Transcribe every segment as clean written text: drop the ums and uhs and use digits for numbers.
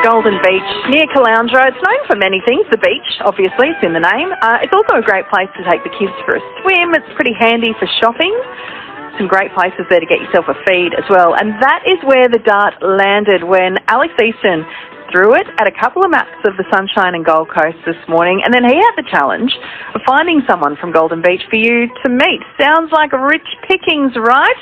Golden Beach near Caloundra. It's known for many things. The beach, obviously, it's in the name. It's also a great place to take the kids for a swim. It's pretty handy for shopping. Some great places there to get yourself a feed as well. And that is where the dart landed when Alex Easton threw it at a couple of maps of the Sunshine and Gold Coast this morning. And then he had the challenge of finding someone from Golden Beach for you to meet. Sounds like rich pickings, right?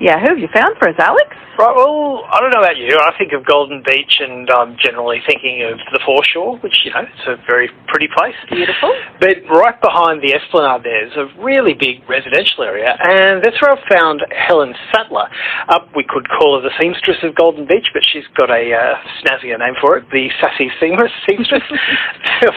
Yeah, who have you found for us, Alex? Right, well, I don't know about you. I think of Golden Beach and I'm generally thinking of the foreshore, which, you know, it's a very pretty place. Beautiful. But right behind the Esplanade there's a really big residential area, and that's where I've found Helen Sattler. We could call her the seamstress of Golden Beach, but she's got a snazzier name for it, the sassy seamstress.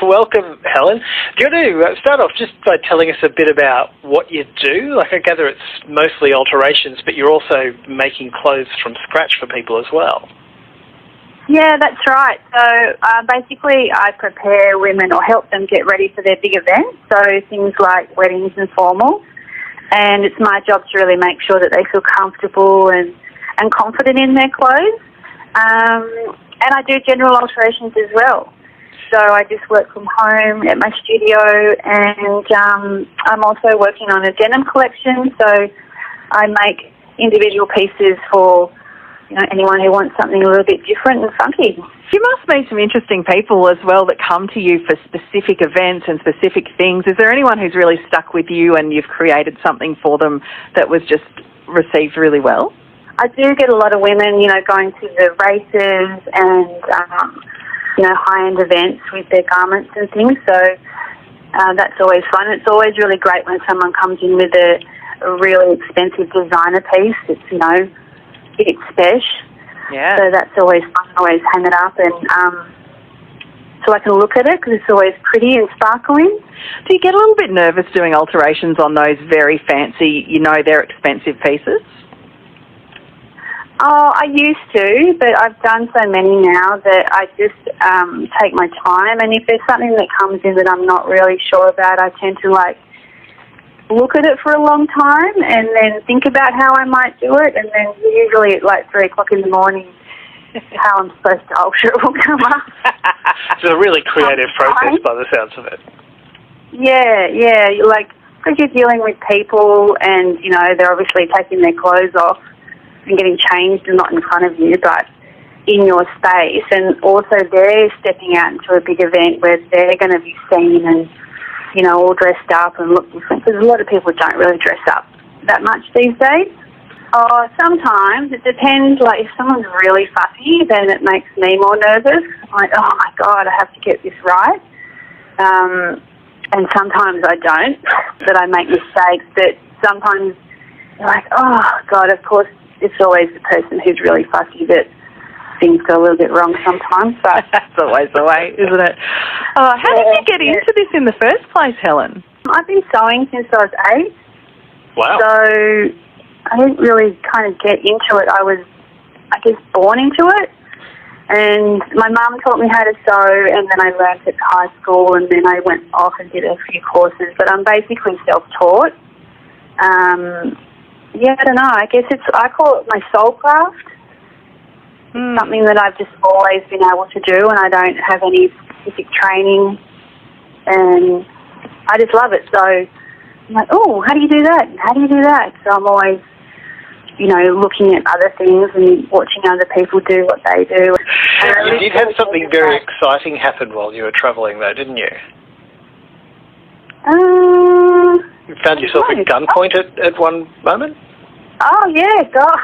Welcome, Helen. Do you want to start off just by telling us a bit about what you do? Like, I gather it's mostly alterations, but you're also making clothes from scratch for people as well. Yeah, that's right. So basically I prepare women or help them get ready for their big events, so things like weddings and formals, and it's my job to really make sure that they feel comfortable and confident in their clothes. And I do general alterations as well. So I just work from home at my studio, and I'm also working on a denim collection, so I make individual pieces for, you know, anyone who wants something a little bit different and funky. You must meet some interesting people as well that come to you for specific events and specific things. Is there anyone who's really stuck with you and you've created something for them that was just received really well? I do get a lot of women, you know, going to the races and, you know, high-end events with their garments and things, so that's always fun. It's always really great when someone comes in with a really expensive designer piece. It's, you know, it's special. Yeah. So that's always fun. I always hang it up and so I can look at it because it's always pretty and sparkling. Do you get a little bit nervous doing alterations on those very fancy, you know, they're expensive pieces? Oh, I used to, but I've done so many now that I just take my time. And if there's something that comes in that I'm not really sure about, I tend to, like, look at it for a long time and then think about how I might do it, and then usually at like 3 o'clock in the morning how I'm supposed to alter it will come up. It's a really creative process by the sounds of it. Yeah, like, because you're dealing with people and, you know, they're obviously taking their clothes off and getting changed and not in front of you, but in your space, and also they're stepping out into a big event where they're going to be seen and, you know, all dressed up and look different, because a lot of people don't really dress up that much these days. Oh, sometimes it depends. Like, if someone's really fussy, then it makes me more nervous. Like, oh my God, I have to get this right. And sometimes I don't, that I make mistakes. But sometimes you're like, oh God, of course, it's always the person who's really fussy that things go a little bit wrong sometimes, but that's always the way, isn't it? How did you get into this in the first place, Helen? I've been sewing since I was 8. Wow. So I didn't really kind of get into it. I was, I guess, born into it. And my mum taught me how to sew, and then I learned at high school, and then I went off and did a few courses. But I'm basically self-taught. Yeah, I don't know. I guess I call it my soul craft. Something that I've just always been able to do, and I don't have any specific training, and I just love it. So I'm like, oh, how do you do that? How do you do that? So I'm always, you know, looking at other things and watching other people do what they do. You did have something very exciting happen while you were travelling, though, didn't you? You found yourself at gunpoint at one moment? Oh, yeah, God.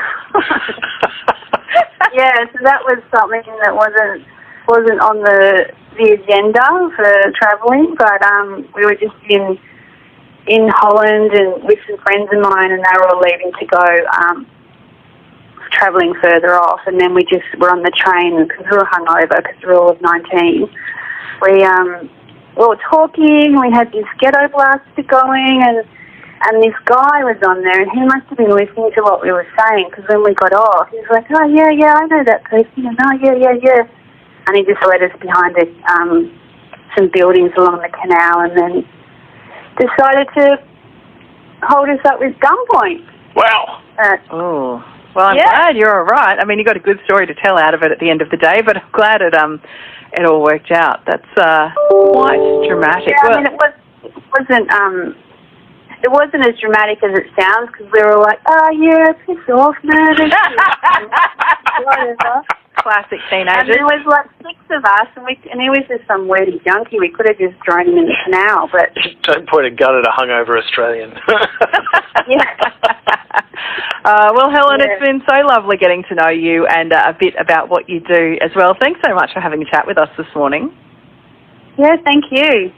Yeah, so that was something that wasn't on the agenda for travelling, but we were just in Holland and with some friends of mine, and they were all leaving to go travelling further off, and then we just were on the train because we were hungover because we were all of 19. We were talking, we had this ghetto blaster going, and this guy was on there, and he must have been listening to what we were saying, because when we got off, he was like, oh, yeah, I know that person, and oh, yeah. And he just led us behind some buildings along the canal, and then decided to hold us up with gunpoint. Wow. Well, I'm glad you're all right. I mean, you got a good story to tell out of it at the end of the day, but I'm glad it all worked out. That's quite dramatic. Yeah, I mean, it wasn't as dramatic as it sounds because we were like, oh yeah, piss off, nervous, whatever. Classic teenagers. And there was like 6 of us, and he was just some weirdy junkie. We could have just thrown him in the canal, but don't point a gun at a hungover Australian. Well, Helen, it's been so lovely getting to know you and a bit about what you do as well. Thanks so much for having a chat with us this morning. Yeah, thank you.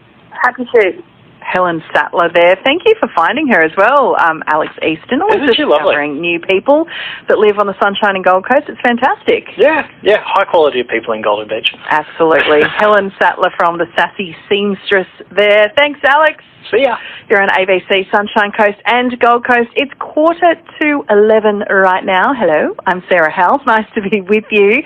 Happy to. Helen Sattler there. Thank you for finding her as well, Alex Easton. Always discovering new people that live on the Sunshine and Gold Coast. It's fantastic. Yeah, high quality of people in Golden Beach. Absolutely. Helen Sattler from the Sassy Seamstress there. Thanks, Alex. See ya. You're on ABC Sunshine Coast and Gold Coast. It's 11:15 right now. Hello, I'm Sarah Howells. Nice to be with you.